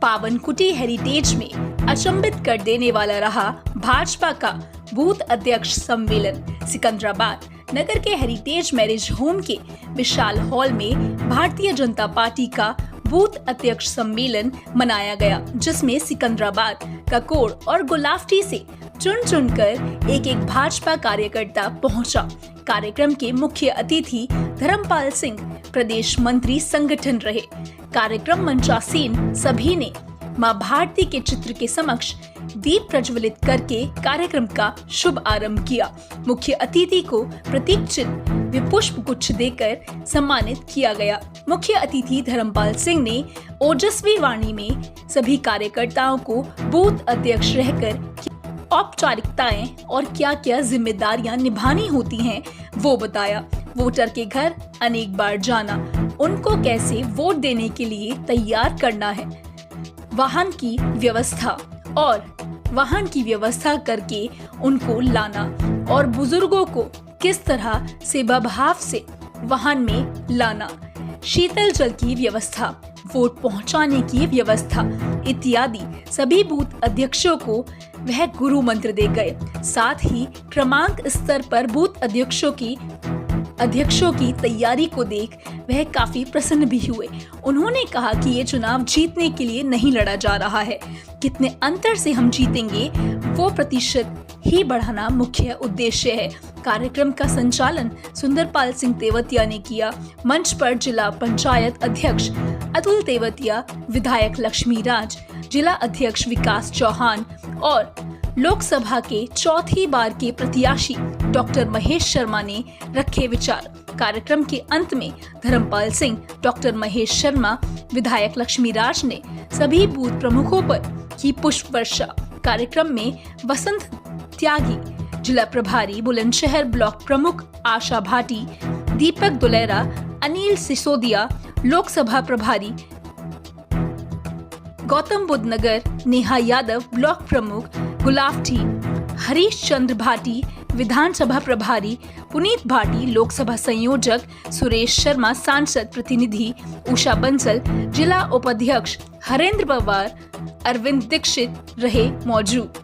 पावनकुटी heritage में अचंभित कर देने वाला रहा भाजपा का बूथ अध्यक्ष सम्मेलन। सिकंदराबाद नगर के हेरिटेज मैरिज होम के विशाल हॉल में भारतीय जनता पार्टी का बूथ अध्यक्ष सम्मेलन मनाया गया, जिसमें सिकंदराबाद, ककोड़ और गुलावटी से चुन कर एक भाजपा कार्यकर्ता पहुंचा। कार्यक्रम के मुख्य अतिथि धर्मपाल सिंह प्रदेश मंत्री संगठन रहे। कार्यक्रम मंचासीन सभी ने मां भारती के चित्र के समक्ष दीप प्रज्वलित करके कार्यक्रम का शुभ आरंभ किया। मुख्य अतिथि को प्रतीक चिन्ह व पुष्प गुच्छ देकर सम्मानित किया गया। मुख्य अतिथि धर्मपाल सिंह ने ओजस्वी वाणी में सभी कार्यकर्ताओं को बूथ अध्यक्ष रहकर औपचारिकताएं और क्या क्या जिम्मेदारियां निभानी होती हैं वो बताया। वोटर के घर अनेक बार जाना, उनको कैसे वोट देने के लिए तैयार करना है, वाहन की व्यवस्था करके उनको लाना और बुजुर्गों को किस तरह सेवाभाव से वाहन में लाना, शीतल जल की व्यवस्था, वोट पहुंचाने की व्यवस्था इत्यादि सभी बूथ अध्यक्षों को वह गुरु मंत्र दे गए। साथ ही क्रमांक स्तर पर बूथ अध्यक्षों की तैयारी को देख वह काफी प्रसन्न भी हुए। उन्होंने कहा कि ये चुनाव जीतने के लिए नहीं लड़ा जा रहा है, कितने अंतर से हम जीतेंगे वो प्रतिशत ही बढ़ाना मुख्य उद्देश्य है। कार्यक्रम का संचालन सुंदरपाल सिंह तेवतिया ने किया। मंच पर जिला पंचायत अध्यक्ष अतुल तेवतिया, विधायक लक्ष्मी राज, जिला अध्यक्ष विकास चौहान और लोकसभा के चौथी बार के प्रत्याशी डॉक्टर महेश शर्मा ने रखे विचार। कार्यक्रम के अंत में धर्मपाल सिंह, डॉक्टर महेश शर्मा, विधायक लक्ष्मी राज ने सभी बूथ प्रमुखों पर की पुष्प वर्षा। कार्यक्रम में वसंत त्यागी, जिला प्रभारी बुलंदशहर ब्लॉक प्रमुख आशा भाटी, दीपक दुलेरा, अनिल सिसोदिया, लोकसभा प्रभारी गौतम बुद्ध नगर, नेहा यादव ब्लॉक प्रमुख गुलावटी, हरीश चंद्र भाटी, विधानसभा प्रभारी पुनीत भाटी, लोकसभा संयोजक सुरेश शर्मा, सांसद प्रतिनिधि उषा बंसल, जिला उपाध्यक्ष हरेंद्र पवार, अरविंद दीक्षित रहे मौजूद।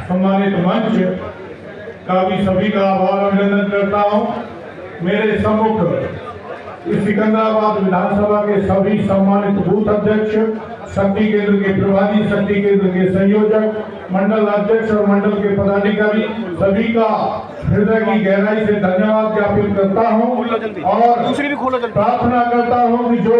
सम्मानित मंच का भी सभी का आभार अभिनंदन करता हूँ। मेरे सम्मुख इस सिकंदराबाद विधानसभा के सभी सम्मानित बूथ अध्यक्ष, शक्ति केंद्र के प्रभारी, शक्ति केंद्र के संयोजक, मंडल अध्यक्ष और मंडल के पदाधिकारी, सभी का हृदय की गहराई से धन्यवाद ज्ञापित करता हूं और प्रार्थना करता हूं कि जो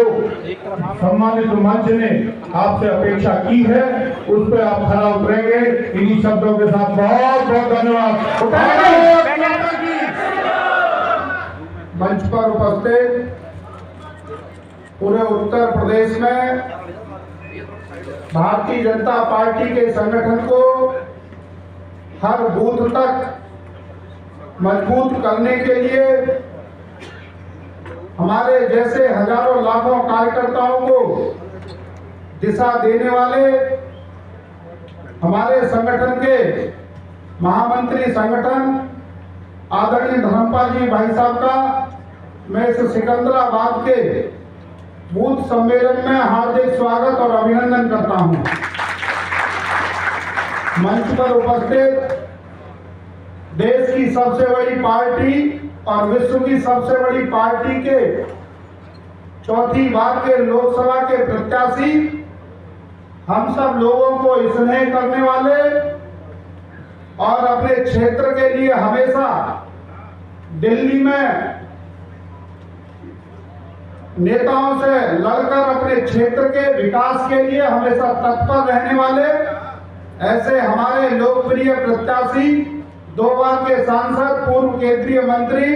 सम्मानित मंच ने आपसे अपेक्षा की है उस पर आप खरा उतरेंगे। इन्हीं शब्दों के साथ बहुत बहुत धन्यवाद। मंच पर उपस्थित पूरे उत्तर प्रदेश में भारतीय जनता पार्टी के संगठन को हर बूथ तक मजबूत करने के लिए हमारे जैसे हजारों लाखों कार्यकर्ताओं को दिशा देने वाले हमारे संगठन के महामंत्री संगठन आदरणीय धर्मपाल जी भाई साहब का मैं इस सिकंदराबाद के बूथ सम्मेलन में हार्दिक स्वागत और अभिनंदन करता हूं। मंच पर उपस्थित देश की सबसे बड़ी पार्टी और विश्व की सबसे बड़ी पार्टी के चौथी बार के लोकसभा के प्रत्याशी, हम सब लोगों को स्नेह करने वाले और अपने क्षेत्र के लिए हमेशा दिल्ली में नेताओं से लड़कर अपने क्षेत्र के विकास के लिए हमेशा तत्पर रहने वाले ऐसे हमारे लोकप्रिय प्रत्याशी, 2 बार के सांसद, पूर्व केंद्रीय मंत्री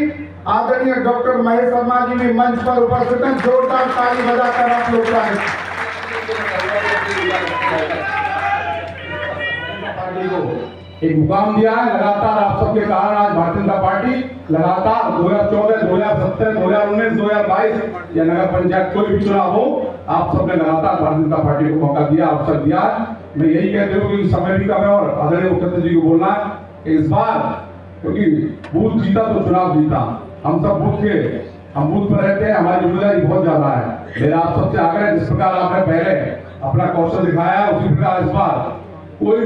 आदरणीय डॉक्टर महेश शर्मा जी भी मंच पर उपस्थित हैं। जोरदार ताली बजाकर आप लोग एक मुकाम दिया है। लगातार आप सबके कारण आज भारतीय जनता पार्टी लगातार 2014, 2017, 2019, 2022 या नगर पंचायत कोई भी चुनाव हो, आप सबने लगातार भारतीय जनता पार्टी को मौका दिया, अवसर दिया। मैं यही कहते हूँ कि समय भी कम है और आदरणीय मुख्यमंत्री जी को बोलना है कि इस बार क्योंकि बूथ जीता तो चुनाव जीता, हम सब हम बूथ पर रहते हैं, हमारी जिम्मेदारी बहुत ज्यादा है। मेरा आप सबसे आग्रह है, जिस प्रकार आपने पहले अपना कौशल दिखाया है उसी प्रकार इस बार कोई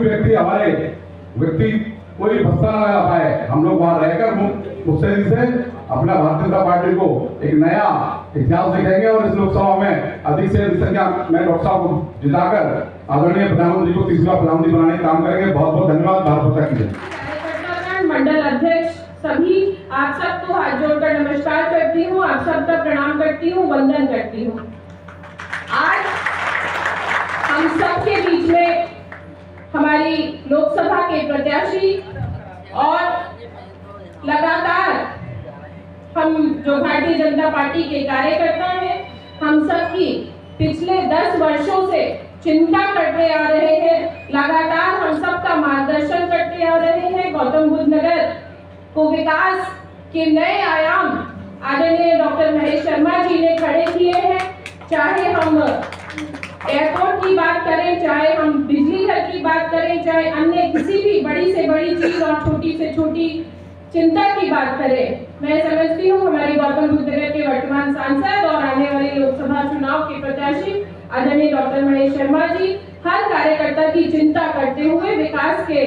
व्यक्ति कोई भत्ता न लगा पाए, हम लोग वहां रहकर मुस्तैदी से अपना भारतीय जनता पार्टी को एक नया इतिहास दिखाएंगे और इस लोकसभा में अधिक से अधिक संख्या में डॉक्टर साहब को जिताकर आदरणीय प्रधानमंत्री को तीसरा प्रधानमंत्री बनाने का काम करेंगे। बहुत बहुत धन्यवाद। भारत माता की जय। मंडल अध्यक्ष सभी आप सबको हाथ जोड़कर नमस्कार करती हूँ, आप सबका प्रणाम करती हूँ, वंदन करती हूँ। आज हम सबके बीच में हमारी लोकसभा के प्रत्याशी और लगातार हम जो भारतीय जनता पार्टी के कार्यकर्ता हैं, हम सबकी पिछले 10 वर्षों से चिंता करते आ रहे हैं, लगातार हम सबका मार्गदर्शन करते आ रहे हैं। गौतम बुद्ध नगर को विकास के नए आयाम आदरणीय डॉक्टर महेश शर्मा जी ने खड़े किए हैं। चाहे हम एयरपोर्ट की बात करें, चाहे हम बिजली घर की बात करें, चाहे अन्य किसी भी बड़ी से बड़ी चीज और छोटी से छोटी चिंता की बात करें, मैं समझती हूँ हमारी गौतम बुद्ध नगर के वर्तमान सांसद और आने वाले लोकसभा चुनाव के प्रत्याशी आदरणीय डॉक्टर महेश शर्मा जी हर कार्यकर्ता की चिंता करते हुए विकास के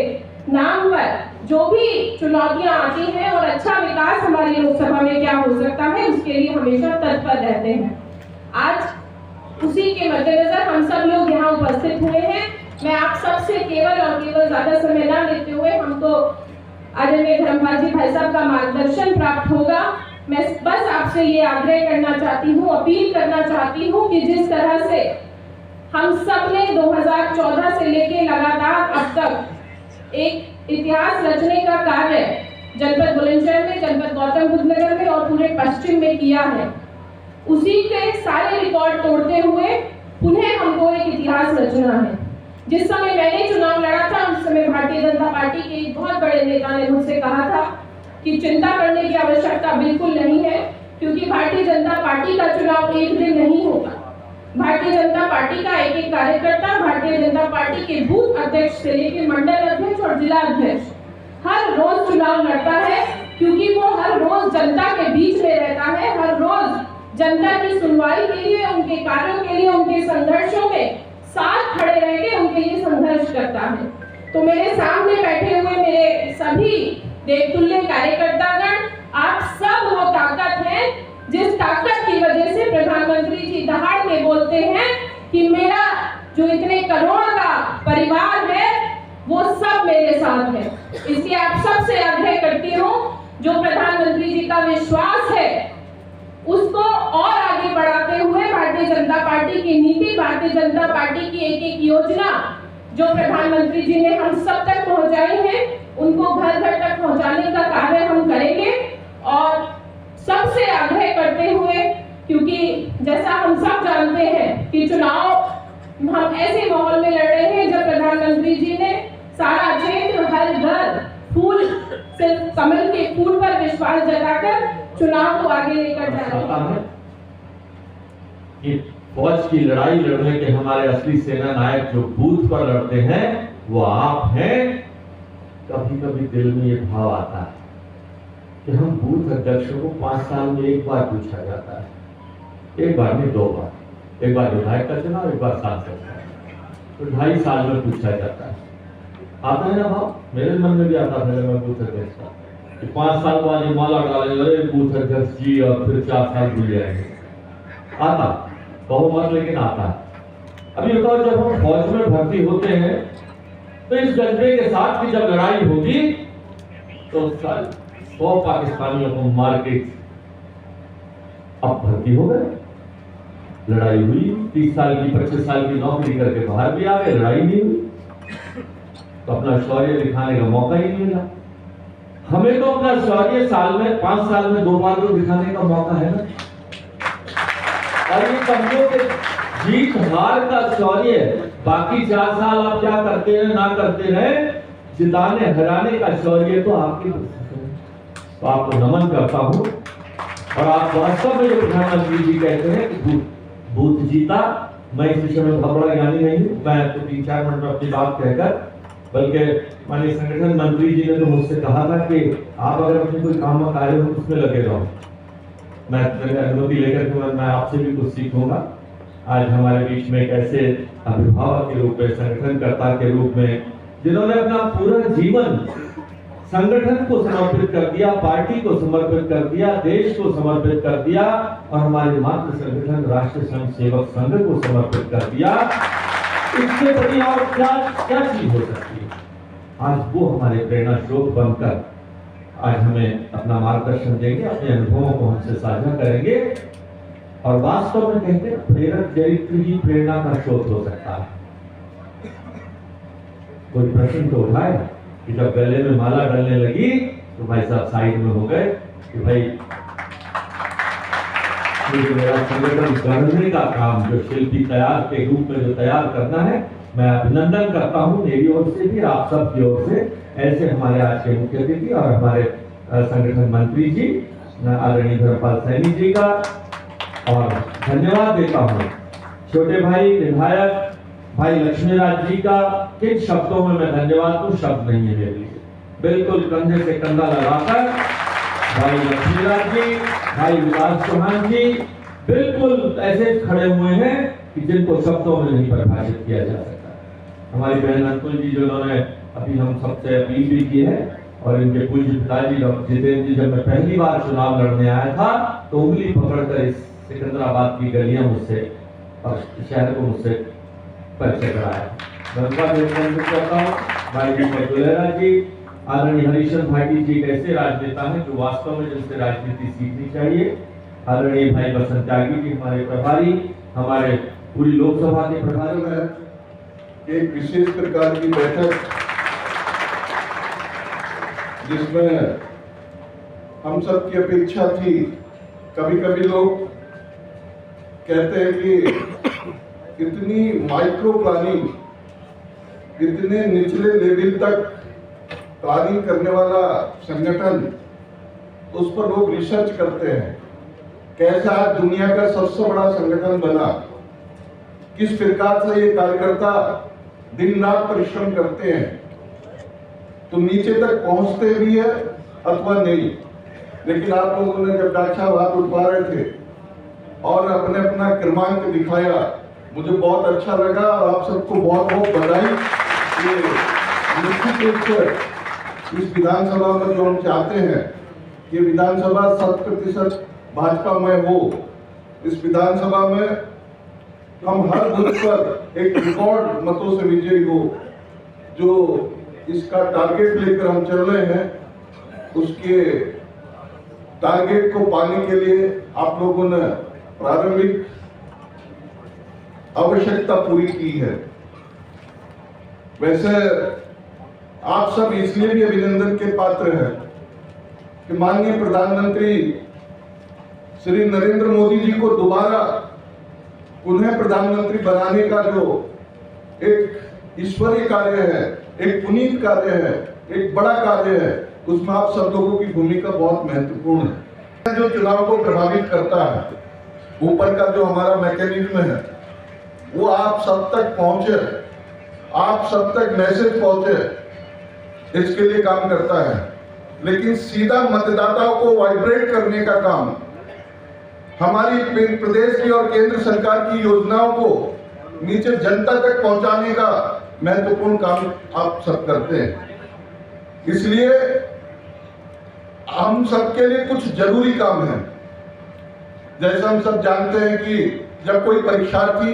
नाम पर जो भी चुनौतियां आती हैं और अच्छा विकास हमारी लोकसभा में क्या हो सकता है उसके लिए हमेशा तत्पर रहते हैं। आज उसी के मद्देनजर हम सब लोग यहाँ उपस्थित हुए हैं। मैं आप सबसे केवल और केवल ज्यादा समय न लेते हुए हमको आदरणीय धर्मपाल जी भाई साहब का मार्गदर्शन प्राप्त होगा। मैं बस आपसे ये आग्रह करना चाहती हूँ, अपील करना चाहती हूँ कि जिस तरह से हम सब ने 2014 से लेके लगातार अब तक एक इतिहास रचने का कार्य जनपद बुलंदशहर में, जनपद गौतम बुद्ध नगर में और पूरे पश्चिम में किया है, उसी के सारे रिकॉर्ड तोड़ते हुए पुनः हमको एक इतिहास रचना है। जिस समय मैंने चुनाव लड़ा था उस समय भारतीय जनता पार्टी के एक बहुत बड़े नेता ने मुझसे कहा था कि चिंता करने की आवश्यकता बिल्कुल नहीं है, क्योंकि भारतीय जनता पार्टी का चुनाव एक दिन नहीं होता। भारतीय जनता पार्टी का एक एक कार्यकर्ता भारतीय जनता पार्टी के बूथ अध्यक्ष से लेकर मंडल अध्यक्ष और जिला अध्यक्ष हर रोज चुनाव लड़ता है, क्योंकि वो हर रोज जनता के बीच में रहता है, हर रोज जनता की सुनवाई के लिए, उनके कार्यों के लिए, उनके संघर्षों में साथ खड़े रह के उनके लिए संघर्ष करता है। तो मेरे सामने बैठे हुए मेरे सभी देवतुल्य कार्यकर्तागण, आप सब वो ताकत है जिस ताकत की वजह से प्रधानमंत्री जी दहाड़ में बोलते हैं कि मेरा जो इतने करोड़ का परिवार है वो सब मेरे साथ है। इसलिए आप सबसे आग्रह करती हूँ, जो प्रधानमंत्री जी का विश्वास है उसको और आगे बढ़ाते हुए भारतीय जनता पार्टी की नीति, भारतीय जनता पार्टी की एक एक योजना जो प्रधानमंत्री जी ने हम सब तक पहुंचाई है, उनको घर घर तक पहुंचाने का कार्य हम करेंगे। और सबसे आग्रह करते हुए, क्योंकि जैसा हम सब जानते हैं कि चुनाव हम ऐसे माहौल में लड़ रहे हैं जब प्रधानमंत्री जी ने सारा क्षेत्र हर घर फूल, सिर्फ कमल के फूल पर विश्वास जताकर चुनाव को आगे लेकर जा रहे हैं। कि फौज की लड़ाई लड़ने के हमारे असली सेना नायक जो बूथ पर लड़ते हैं वो आप हैं। कभी कभी दिल में ये भाव आता है कि हम बूथ अध्यक्षों को 5 साल में एक बार पूछा जाता है, एक बार नहीं 2 बार, एक बार विधायक का चुनाव, एक बार सांसद का, तो 2.5 साल में पूछा जाता है। आता है ना भाव? मेरे मन में भी आता था जब मैं बूथ अध्यक्ष था। कि 5 साल बाद ये माला डालेंगे, अरे बूथ अध्यक्ष जी, और फिर 4 साल भूल जाएंगे। आता बहुमत लेकिन आता है। अभी बताओ, जब हम फौज में भर्ती होते हैं तो इस जज्बे के साथ कि जब लड़ाई होगी तो 100 पाकिस्तानियों को मार के अब भर्ती हो गए। लड़ाई हुई, 30 साल की 25 साल की नौकरी करके बाहर भी आ गए, लड़ाई नहीं हुई, तो अपना शौर्य दिखाने का मौका ही नहीं मिला। हमें तो अपना शौर्य साल में 5 साल में 2 बार तो दिखाने का मौका है ना। और ये समझो कि जीत हार का शौर्य, बाकी 4 साल आप क्या करते हैं ना करते हैं, जिताने हराने का शौर्य तो आपके। तो आपको नमन करता हूं। और आप वास्तव में जो प्रधानमंत्री जी कहते हैं कि बूथ जीता, मैं इस विषय में बहुत बड़ा ज्ञानी नहीं हूं, मैं तो 3-4 मिनट में अपनी बात कहकर, बल्कि माननीय संगठन मंत्री जी ने तो मुझसे कहा था कि आप अगर अपने कोई काम में कार्य हो तो उसमें लगे रहो। मैं अनुमति लेकर के मैं आपसे भी कुछ सीखूंगा। आज हमारे बीच में एक ऐसे अभिभावक के रूप में, संगठनकर्ता के रूप में, जिन्होंने अपना पूरा जीवन संगठन को समर्पित कर दिया, पार्टी को समर्पित कर दिया, देश को समर्पित कर दिया, और हमारे मातृ संगठन राष्ट्रीय स्वयं सेवक संघ को समर्पित कर दिया। इससे बड़ी और क्या चीज हो सकती है। आज वो हमारे प्रेरणा स्रोत बनकर आज हमें अपना मार्गदर्शन देंगे, अपने अनुभवों को हमसे साझा करेंगे। और वास्तव में कहते हैं प्रेरक चरित्र ही प्रेरणा का स्रोत हो सकता है। कोई प्रश्न तो उठाए कि जब गले में माला डलने लगी तो भाई साहब साइड में हो गए कि भाई मेरा संगठन गढ़ने का काम जो शिल्पी तैयार के रूप में जो तैयार करना है, मैं अभिनंदन करता हूं मेरी ओर से भी, आप सब की ओर से। ऐसे हमारे आज के मुख्य अतिथि और हमारे संगठन मंत्री जी आदरणीय धर्मपाल सैनी जी का और धन्यवाद देता हूं। छोटे भाई विधायक भाई लक्ष्मीराज जी का किन शब्दों में मैं धन्यवाद दूं, शब्द नहीं है मेरे लिए। बिल्कुल कंधे से कंधा लगाकर भाई लक्ष्मीराज जी, भाई विकास चौहान जी बिल्कुल ऐसे खड़े हुए हैं कि जिनको शब्दों में नहीं परिभाषित किया जा सकता। हमारी बहन अंकुल जी जिन्होंने अभी हम सबसे अपील भी की है, और इनके पूज्य पिताजी डॉक्टर जितेंद्र जी, जब मैं पहली बार चुनाव लड़ने आया था तो उंगली पकड़कर इस सिकंदराबाद की गलियां मुझसे और शहर को मुझसे परिचय कराया। धन्यवाद करता हूँ भाई जी, आदरणीय हरीशचंद्र भाटी जी, एक ऐसे राजनेता हैं जो वास्तव में जिनसे राजनीति सीखनी चाहिए। आदरणीय भाई बसंत त्यागी जी हमारे प्रभारी, हमारे पूरी लोकसभा के प्रभारी में एक विशेष प्रकार की बैठक जिसमें हम सब की अपेक्षा थी। कभी कभी लोग कहते हैं कि इतनी माइक्रो प्लानिंग, इतने निचले लेवल तक प्लानिंग करने वाला संगठन, उस पर लोग रिसर्च करते हैं कैसा आज दुनिया का सबसे बड़ा संगठन बना, किस प्रकार से ये कार्यकर्ता दिन रात परिश्रम करते हैं, तो नीचे तक पहुंचते भी है अथवा नहीं। लेकिन आप लोगों ने जब डाक्टर साहब हाथ उठा रहे थे और अपने अपना क्रमांक दिखाया, मुझे बहुत अच्छा लगा और आप सबको बहुत बहुत बधाई। निश्चित रूप से इस विधानसभा में जो हम चाहते हैं कि विधानसभा 100% भाजपामय हो, इस विधानसभा में हम हर बूथ पर एक रिकॉर्ड मतों से विजयी हो। जो इसका टारगेट लेकर हम चल रहे हैं, उसके टारगेट को पाने के लिए आप लोगों ने प्रारंभिक आवश्यकता पूरी की है। वैसे आप सब इसलिए भी अभिनंदन के पात्र हैं कि माननीय प्रधानमंत्री श्री नरेंद्र मोदी जी को दोबारा पुनः प्रधानमंत्री बनाने का जो एक ईश्वरीय कार्य है, एक पुनीत कार्य है, एक बड़ा कार्य है, उसमें आप सब लोगों की भूमिका बहुत महत्वपूर्ण है। जो चुनाव को प्रभावित करता है, ऊपर का जो हमारा मैकेनिज्म है, वो आप सब तक पहुंचे, आप सब तक मैसेज पहुंचे, इसके लिए काम करता है। लेकिन सीधा मतदाताओं को वाइब्रेट करने का काम, हमारी प्रदेश की और केंद्र सरकार की योजनाओं को नीचे जनता तक पहुंचाने का महत्वपूर्ण काम आप सब करते हैं। इसलिए हम सबके लिए कुछ जरूरी काम है। जैसे हम सब जानते हैं कि जब कोई परीक्षार्थी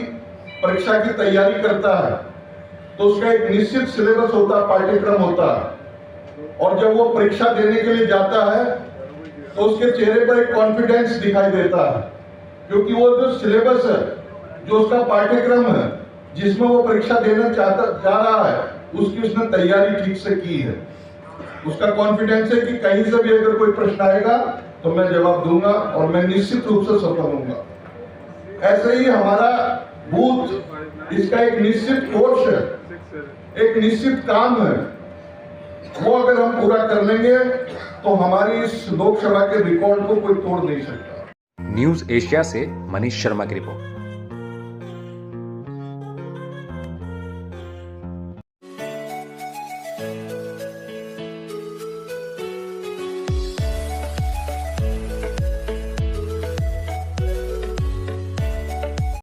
परीक्षा की तैयारी करता है तो उसका एक निश्चित सिलेबस होता है, पाठ्यक्रम होता है, और जब वो परीक्षा देने के लिए जाता है तो उसके चेहरे पर एक कॉन्फिडेंस दिखाई देता है, क्योंकि वो जो सिलेबस है, जो उसका पाठ्यक्रम है, जिसमें वो परीक्षा देना जा रहा है, उसकी उसने तैयारी ठीक से की है। उसका कॉन्फिडेंस है कि कहीं से भी अगर कोई प्रश्न आएगा तो मैं जवाब दूंगा और मैं निश्चित रूप से सफल होऊंगा। ऐसे ही हमारा बूथ, इसका एक निश्चित कोर्स है, एक निश्चित काम है, वो अगर हम पूरा कर लेंगे तो हमारी इस लोकसभा के रिकॉर्ड को कोई तोड़ नहीं सकता। न्यूज एशिया से मनीष शर्मा की रिपोर्ट।